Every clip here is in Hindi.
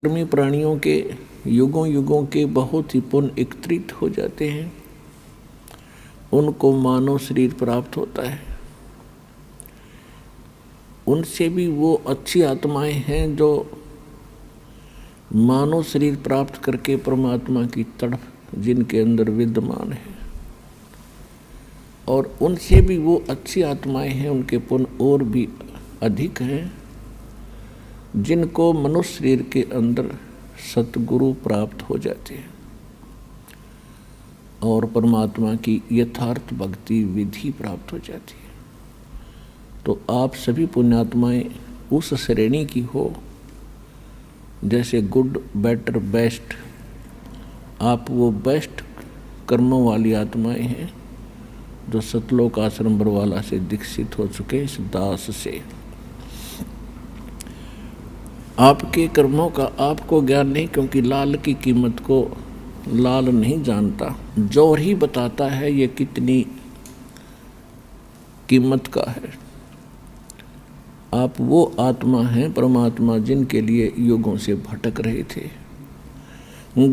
कर्मी प्राणियों के युगों युगों के बहुत ही पुण्य एकत्रित हो जाते हैं, उनको मानव शरीर प्राप्त होता है। उनसे भी वो अच्छी आत्माएं हैं जो मानव शरीर प्राप्त करके परमात्मा की तड़प जिनके अंदर विद्यमान है, और उनसे भी वो अच्छी आत्माएं हैं, उनके पुण्य और भी अधिक हैं, जिनको मनुष्य शरीर के अंदर सतगुरु प्राप्त हो जाते हैं और परमात्मा की यथार्थ भक्ति विधि प्राप्त हो जाती है। तो आप सभी पुण्यात्माएं उस श्रेणी की हो, जैसे गुड, बेटर, बेस्ट, आप वो बेस्ट कर्मों वाली आत्माएं हैं जो सतलोक आश्रम बरवाला से दीक्षित हो चुके इस दास से। आपके कर्मों का आपको ज्ञान नहीं, क्योंकि लाल की कीमत को लाल नहीं जानता, जोर ही बताता है ये कितनी कीमत का है। आप वो आत्मा हैं परमात्मा जिनके लिए युगों से भटक रहे थे।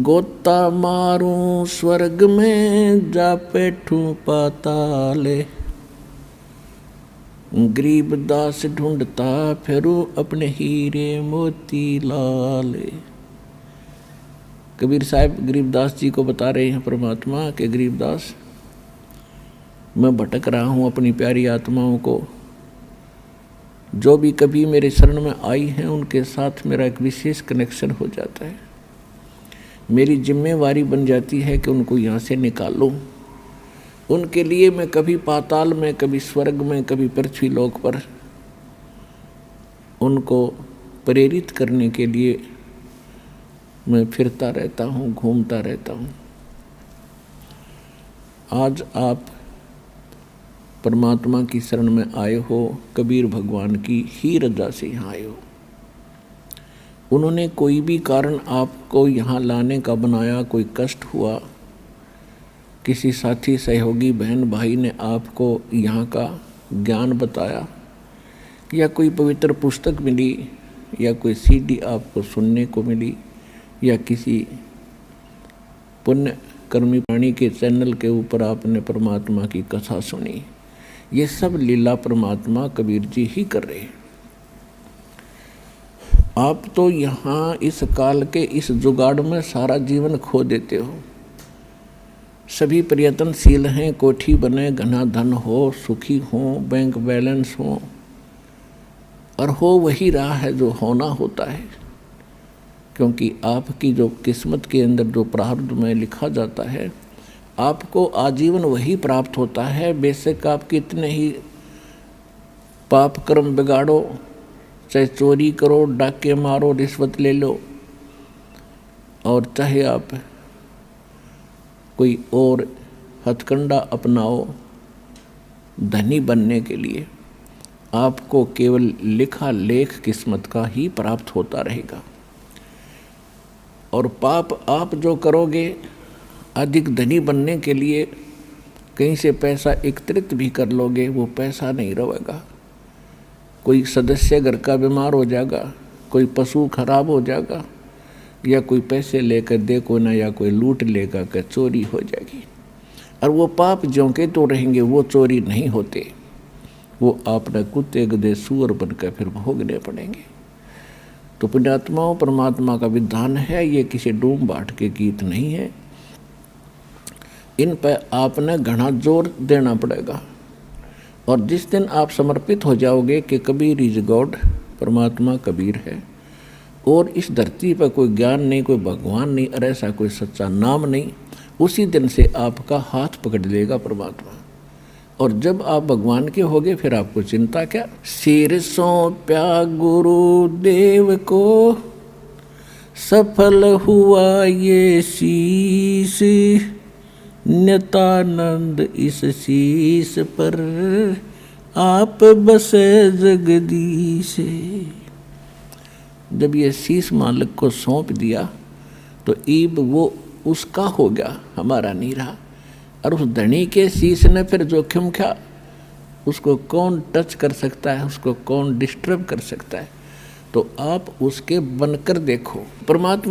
गोता मारूं स्वर्ग में जा बैठूं पाताले, गरीब दास ढूंढता फिरूं अपने हीरे मोती लाले। कबीर साहब गरीबदास जी को बता रहे हैं परमात्मा के गरीबदास, मैं भटक रहा हूँ अपनी प्यारी आत्माओं को, जो भी कभी मेरे शरण में आई हैं उनके साथ मेरा एक विशेष कनेक्शन हो जाता है। मेरी जिम्मेवारी बन जाती है कि उनको यहाँ से निकालूं। उनके लिए मैं कभी पाताल में, कभी स्वर्ग में, कभी पृथ्वी लोक पर उनको प्रेरित करने के लिए मैं फिरता रहता हूँ, घूमता रहता हूँ। आज आप परमात्मा की शरण में आए हो, कबीर भगवान की ही रजा से यहाँ आए हो। उन्होंने कोई भी कारण आपको यहाँ लाने का बनाया, कोई कष्ट हुआ, किसी साथी सहयोगी बहन भाई ने आपको यहाँ का ज्ञान बताया, या कोई पवित्र पुस्तक मिली, या कोई सीडी आपको सुनने को मिली, या किसी पुण्य कर्मी प्राणी के चैनल के ऊपर आपने परमात्मा की कथा सुनी, ये सब लीला परमात्मा कबीर जी ही कर रहे हैं। आप तो यहाँ इस काल के इस जुगाड़ में सारा जीवन खो देते हो। सभी प्रयत्नशील हैं, कोठी बने, घना धन हो, सुखी हो, बैंक बैलेंस हो, और हो वही रहा है जो होना होता है, क्योंकि आपकी जो किस्मत के अंदर जो प्रारब्ध में लिखा जाता है, आपको आजीवन वही प्राप्त होता है। बेशक आप कितने ही पाप कर्म बिगाड़ो, चाहे चोरी करो, डाके मारो, रिश्वत ले लो, और चाहे आप कोई और हथकंडा अपनाओ धनी बनने के लिए, आपको केवल लिखा लेख किस्मत का ही प्राप्त होता रहेगा। और पाप आप जो करोगे, अधिक धनी बनने के लिए कहीं से पैसा एकत्रित भी कर लोगे, वो पैसा नहीं रहेगा। कोई सदस्य घर का बीमार हो जाएगा, कोई पशु खराब हो जाएगा, या कोई पैसे लेकर देखो ना, या कोई लूट लेगा कि चोरी हो जाएगी, और वो पाप ज्यों के तो रहेंगे, वो चोरी नहीं होते, वो आपने कुत्ते गधे सूअर बनकर फिर भोगने पड़ेंगे। तो पुण्यात्माओं, परमात्मा का विधान है, ये किसी डूम बाट के गीत नहीं है। इन पर आपने घना जोर देना पड़ेगा, और जिस दिन आप समर्पित हो जाओगे कि कबीर इज गॉड, परमात्मा कबीर है, और इस धरती पर कोई ज्ञान नहीं, कोई भगवान नहीं, और ऐसा कोई सच्चा नाम नहीं, उसी दिन से आपका हाथ पकड़ लेगा परमात्मा। और जब आप भगवान के होगे, फिर आपको चिंता क्या। सिर सौंप्या गुरुदेव को, सफल हुआ ये शीश, नित्यानंद इस शीश पर आप बसे जगदीश। जब ये शीश मालिक को सौंप दिया तो ईब वो उसका हो गया, हमारा नहीं रहा। और उस धनी के शीश ने फिर जोखिम क्या, उसको कौन टच कर सकता है, उसको कौन डिस्टर्ब कर सकता है। तो आप उसके बनकर देखो। परमात्मा